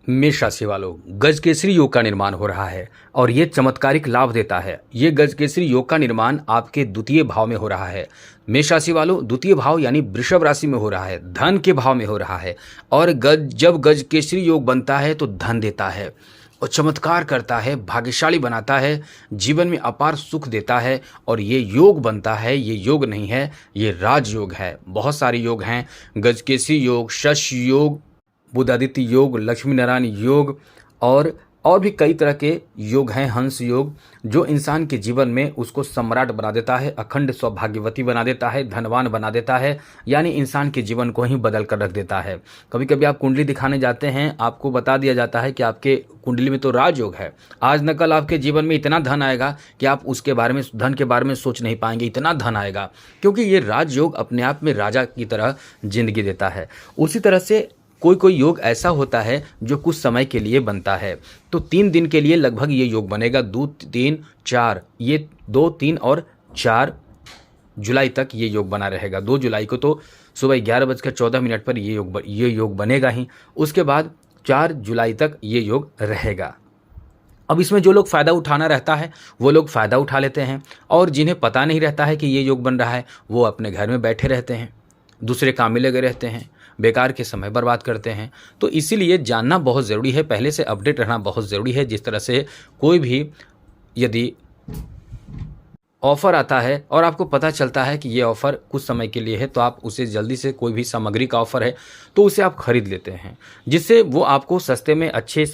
मेष राशि वालों, गजकेसरी योग का निर्माण हो रहा है और ये चमत्कारिक लाभ देता है। ये गजकेसरी योग का निर्माण आपके द्वितीय भाव में हो रहा है। मेष राशि वालों, द्वितीय भाव यानी वृषभ राशि में हो रहा है, धन के भाव में हो रहा है। और जब गजकेसरी योग बनता है तो धन देता है और चमत्कार करता है, भाग्यशाली बनाता है, जीवन में अपार सुख देता है। और ये योग बनता है, ये योग नहीं है, ये राजयोग है। बहुत सारे योग हैं, गजकेसरी योग, शश योग, बुधादित्य योग, लक्ष्मी नारायण योग और भी कई तरह के योग हैं, हंस योग, जो इंसान के जीवन में उसको सम्राट बना देता है, अखंड सौभाग्यवती बना देता है, धनवान बना देता है, यानी इंसान के जीवन को ही बदल कर रख देता है। कभी कभी आप कुंडली दिखाने जाते हैं, आपको बता दिया जाता है कि आपके कुंडली में तो राजयोग है, आज न कल आपके जीवन में इतना धन आएगा कि आप उसके बारे में, धन के बारे में सोच नहीं पाएंगे, इतना धन आएगा, क्योंकि ये राजयोग अपने आप में राजा की तरह जिंदगी देता है। उसी तरह से कोई योग ऐसा होता है जो कुछ समय के लिए बनता है। तो 3 दिन के लिए लगभग ये योग बनेगा, 2, 3, 4, ये 2, 3 और 4 जुलाई तक ये योग बना रहेगा। 2 जुलाई को तो सुबह 11:14 पर ये योग बनेगा ही। उसके बाद 4 जुलाई तक ये योग रहेगा। अब इसमें जो लोग फ़ायदा उठाना रहता है वो लोग फ़ायदा उठा लेते हैं, और जिन्हें पता नहीं रहता है कि ये योग बन रहा है वो अपने घर में बैठे रहते हैं, दूसरे काम में लगे रहते हैं, बेकार के समय बर्बाद करते हैं। तो इसीलिए जानना बहुत ज़रूरी है, पहले से अपडेट रहना बहुत ज़रूरी है। जिस तरह से कोई भी यदि ऑफ़र आता है और आपको पता चलता है कि ये ऑफ़र कुछ समय के लिए है, तो आप उसे जल्दी से, कोई भी सामग्री का ऑफ़र है तो उसे आप खरीद लेते हैं, जिससे वो आपको सस्ते में अच्छे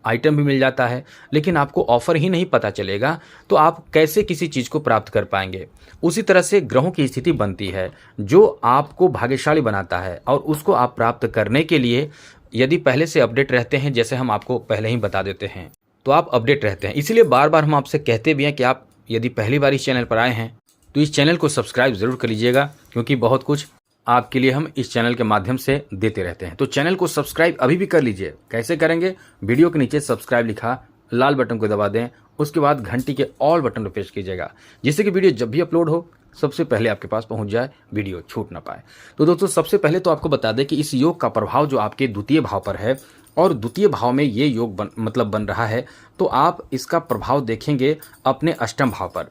आइटम भी मिल जाता है। लेकिन आपको ऑफ़र ही नहीं पता चलेगा तो आप कैसे किसी चीज़ को प्राप्त कर पाएंगे। उसी तरह से ग्रहों की स्थिति बनती है जो आपको भाग्यशाली बनाता है, और उसको आप प्राप्त करने के लिए यदि पहले से अपडेट रहते हैं, जैसे हम आपको पहले ही बता देते हैं, तो आप अपडेट रहते हैं। इसीलिए बार बार हम आपसे कहते भी हैं कि आप यदि पहली बार इस चैनल पर आए हैं तो इस चैनल को सब्सक्राइब ज़रूर कर लीजिएगा, क्योंकि बहुत कुछ आपके लिए हम इस चैनल के माध्यम से देते रहते हैं। तो चैनल को सब्सक्राइब अभी भी कर लीजिए। कैसे करेंगे? वीडियो के नीचे सब्सक्राइब लिखा लाल बटन को दबा दें, उसके बाद घंटी के ऑल बटन पर प्रेस कीजिएगा, जिससे कि वीडियो जब भी अपलोड हो सबसे पहले आपके पास पहुंच जाए, वीडियो छूट ना पाए। तो दोस्तों, सबसे पहले तो आपको बता दें कि इस योग का प्रभाव जो आपके द्वितीय भाव पर है, और द्वितीय भाव में ये योग बन रहा है, तो आप इसका प्रभाव देखेंगे अपने अष्टम भाव पर।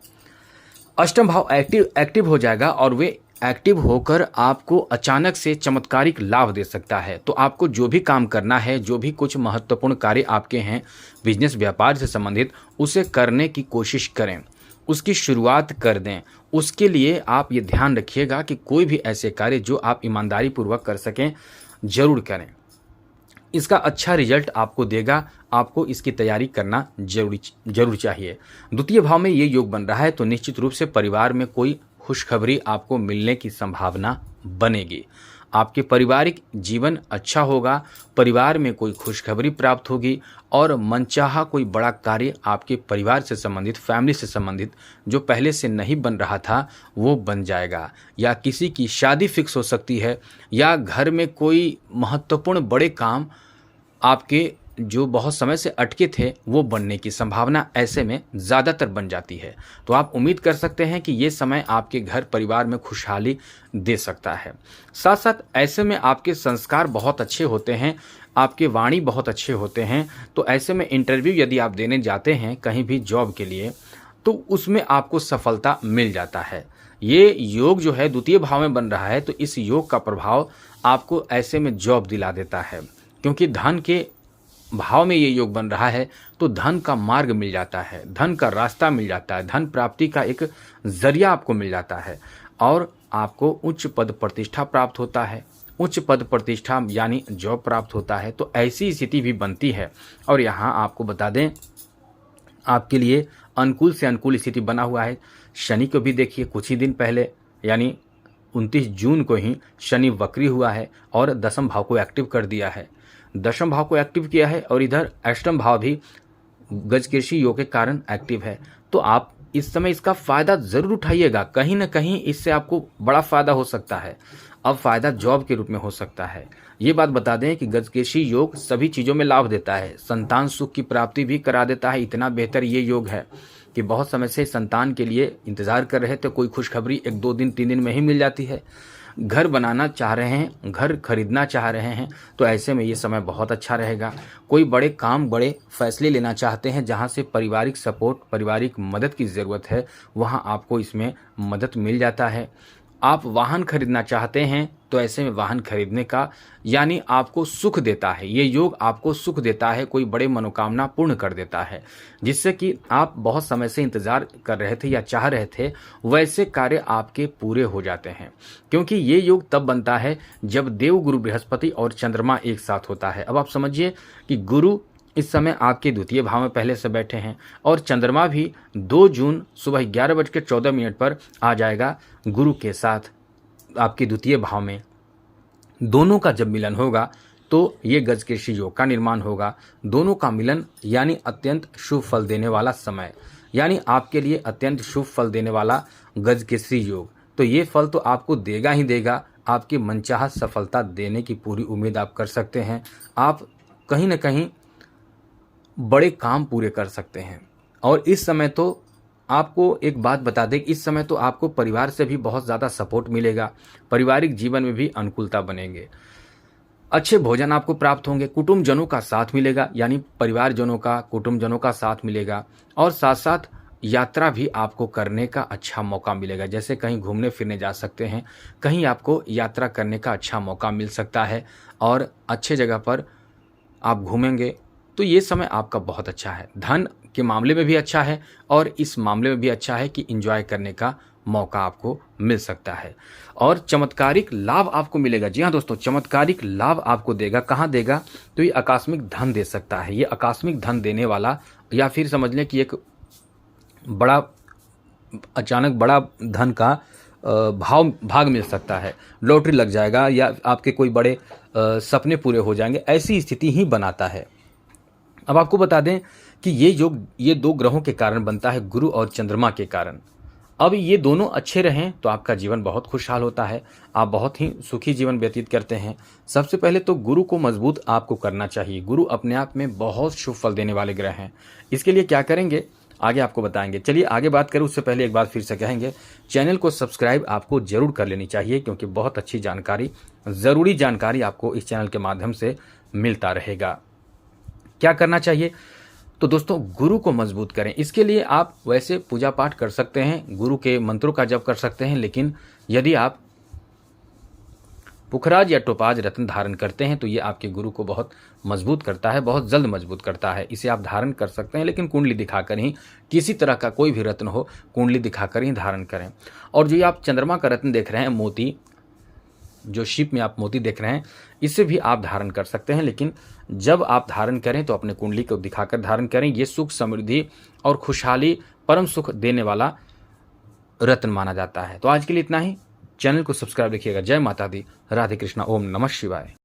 अष्टम भाव एक्टिव हो जाएगा, और वे एक्टिव होकर आपको अचानक से चमत्कारिक लाभ दे सकता है। तो आपको जो भी काम करना है, जो भी कुछ महत्वपूर्ण कार्य आपके हैं बिजनेस व्यापार से संबंधित, उसे करने की कोशिश करें, उसकी शुरुआत कर दें। उसके लिए आप ये ध्यान रखिएगा कि कोई भी ऐसे कार्य जो आप ईमानदारी पूर्वक कर सकें, जरूर करें। इसका अच्छा रिजल्ट आपको देगा, आपको इसकी तैयारी करना जरूर चाहिए। द्वितीय भाव में ये योग बन रहा है तो निश्चित रूप से परिवार में कोई खुशखबरी आपको मिलने की संभावना बनेगी। आपके पारिवारिक जीवन अच्छा होगा, परिवार में कोई खुशखबरी प्राप्त होगी, और मनचाहा कोई बड़ा कार्य आपके परिवार से संबंधित, फैमिली से संबंधित, जो पहले से नहीं बन रहा था वो बन जाएगा। या किसी की शादी फिक्स हो सकती है, या घर में कोई महत्वपूर्ण बड़े काम आपके जो बहुत समय से अटके थे वो बनने की संभावना ऐसे में ज़्यादातर बन जाती है। तो आप उम्मीद कर सकते हैं कि ये समय आपके घर परिवार में खुशहाली दे सकता है। साथ साथ ऐसे में आपके संस्कार बहुत अच्छे होते हैं, आपके वाणी बहुत अच्छे होते हैं। तो ऐसे में इंटरव्यू यदि आप देने जाते हैं कहीं भी जॉब के लिए, तो उसमें आपको सफलता मिल जाता है। ये योग जो है द्वितीय भाव में बन रहा है, तो इस योग का प्रभाव आपको ऐसे में जॉब दिला देता है, क्योंकि धन के भाव में ये योग बन रहा है तो धन का मार्ग मिल जाता है, धन का रास्ता मिल जाता है, धन प्राप्ति का एक जरिया आपको मिल जाता है, और आपको उच्च पद प्रतिष्ठा प्राप्त होता है। उच्च पद प्रतिष्ठा यानी जॉब प्राप्त होता है। तो ऐसी स्थिति भी बनती है। और यहाँ आपको बता दें, आपके लिए अनुकूल से अनुकूल स्थिति बना हुआ है। शनि को भी देखिए, कुछ ही दिन पहले यानी 29 जून को ही शनि वक्री हुआ है और दशम भाव को एक्टिव कर दिया है। दशम भाव को एक्टिव किया है, और इधर अष्टम भाव भी गजकेसरी योग के कारण एक्टिव है। तो आप इस समय इसका फ़ायदा ज़रूर उठाइएगा, कहीं ना कहीं इससे आपको बड़ा फ़ायदा हो सकता है। अब फ़ायदा जॉब के रूप में हो सकता है। ये बात बता दें कि गजकेसरी योग सभी चीज़ों में लाभ देता है, संतान सुख की प्राप्ति भी करा देता है। इतना बेहतर ये योग है कि बहुत समय से संतान के लिए इंतज़ार कर रहे थे, कोई खुशखबरी 1, 2 दिन, 3 दिन में ही मिल जाती है। घर बनाना चाह रहे हैं, घर खरीदना चाह रहे हैं, तो ऐसे में ये समय बहुत अच्छा रहेगा। कोई बड़े काम, बड़े फैसले लेना चाहते हैं जहाँ से पारिवारिक सपोर्ट, पारिवारिक मदद की ज़रूरत है, वहाँ आपको इसमें मदद मिल जाता है। आप वाहन खरीदना चाहते हैं तो ऐसे में वाहन खरीदने का यानी आपको सुख देता है, ये योग आपको सुख देता है, कोई बड़े मनोकामना पूर्ण कर देता है, जिससे कि आप बहुत समय से इंतजार कर रहे थे या चाह रहे थे, वैसे कार्य आपके पूरे हो जाते हैं। क्योंकि ये योग तब बनता है जब देव गुरु बृहस्पति और चंद्रमा एक साथ होता है। अब आप समझिए कि गुरु इस समय आपके द्वितीय भाव में पहले से बैठे हैं और चंद्रमा भी 2 जून सुबह 11:14 पर आ जाएगा गुरु के साथ आपके द्वितीय भाव में। दोनों का जब मिलन होगा तो ये गजकेसरी योग का निर्माण होगा। दोनों का मिलन यानी अत्यंत शुभ फल देने वाला समय, यानी आपके लिए अत्यंत शुभ फल देने वाला गजकेसरी योग। तो ये फल तो आपको देगा ही देगा, आपकी मनचाहा सफलता देने की पूरी उम्मीद आप कर सकते हैं। आप कहीं न कहीं बड़े काम पूरे कर सकते हैं। और इस समय तो आपको एक बात बता दें, इस समय तो आपको परिवार से भी बहुत ज़्यादा सपोर्ट मिलेगा, पारिवारिक जीवन में भी अनुकूलता बनेंगे, अच्छे भोजन आपको प्राप्त होंगे, कुटुंबजनों का साथ मिलेगा, यानी परिवारजनों का, कुटुंबजनों का साथ मिलेगा, और साथ साथ यात्रा भी आपको करने का अच्छा मौका मिलेगा। जैसे कहीं घूमने फिरने जा सकते हैं, कहीं आपको यात्रा करने का अच्छा मौका मिल सकता है और अच्छे जगह पर आप घूमेंगे, तो ये समय आपका बहुत अच्छा है। धन के मामले में भी अच्छा है और इस मामले में भी अच्छा है कि एंजॉय करने का मौका आपको मिल सकता है और चमत्कारिक लाभ आपको मिलेगा। जी हाँ दोस्तों, चमत्कारिक लाभ आपको देगा। कहाँ देगा? तो ये आकस्मिक धन दे सकता है। ये आकस्मिक धन देने वाला, या फिर समझ लें कि एक बड़ा अचानक बड़ा धन का भाग मिल सकता है, लॉटरी लग जाएगा या आपके कोई बड़े सपने पूरे हो जाएंगे, ऐसी स्थिति ही बनाता है। अब आपको बता दें कि ये योग ये 2 ग्रहों के कारण बनता है, गुरु और चंद्रमा के कारण। अब ये दोनों अच्छे रहें तो आपका जीवन बहुत खुशहाल होता है, आप बहुत ही सुखी जीवन व्यतीत करते हैं। सबसे पहले तो गुरु को मजबूत आपको करना चाहिए। गुरु अपने आप में बहुत शुभ फल देने वाले ग्रह हैं। इसके लिए क्या करेंगे आगे आपको बताएंगे। चलिए आगे बात करें उससे पहले एक बात फिर से कहेंगे, चैनल को सब्सक्राइब आपको जरूर कर लेनी चाहिए, क्योंकि बहुत अच्छी जानकारी, ज़रूरी जानकारी आपको इस चैनल के माध्यम से मिलता रहेगा। क्या करना चाहिए? तो दोस्तों, गुरु को मजबूत करें। इसके लिए आप वैसे पूजा पाठ कर सकते हैं, गुरु के मंत्रों का जप कर सकते हैं, लेकिन यदि आप पुखराज या टोपाज रत्न धारण करते हैं तो ये आपके गुरु को बहुत मजबूत करता है, बहुत जल्द मजबूत करता है। इसे आप धारण कर सकते हैं, लेकिन कुंडली दिखाकर ही, किसी तरह का कोई भी रत्न हो, कुंडली दिखाकर ही धारण करें। और जो ये आप चंद्रमा का रत्न देख रहे हैं, मोती, जो शिप में आप मोती देख रहे हैं, इसे भी आप धारण कर सकते हैं, लेकिन जब आप धारण करें तो अपने कुंडली को दिखाकर धारण करें। ये सुख, समृद्धि और खुशहाली, परम सुख देने वाला रत्न माना जाता है। तो आज के लिए इतना ही। चैनल को सब्सक्राइब रखिएगा। जय माता दी, राधे कृष्णा, ओम नमः शिवाय।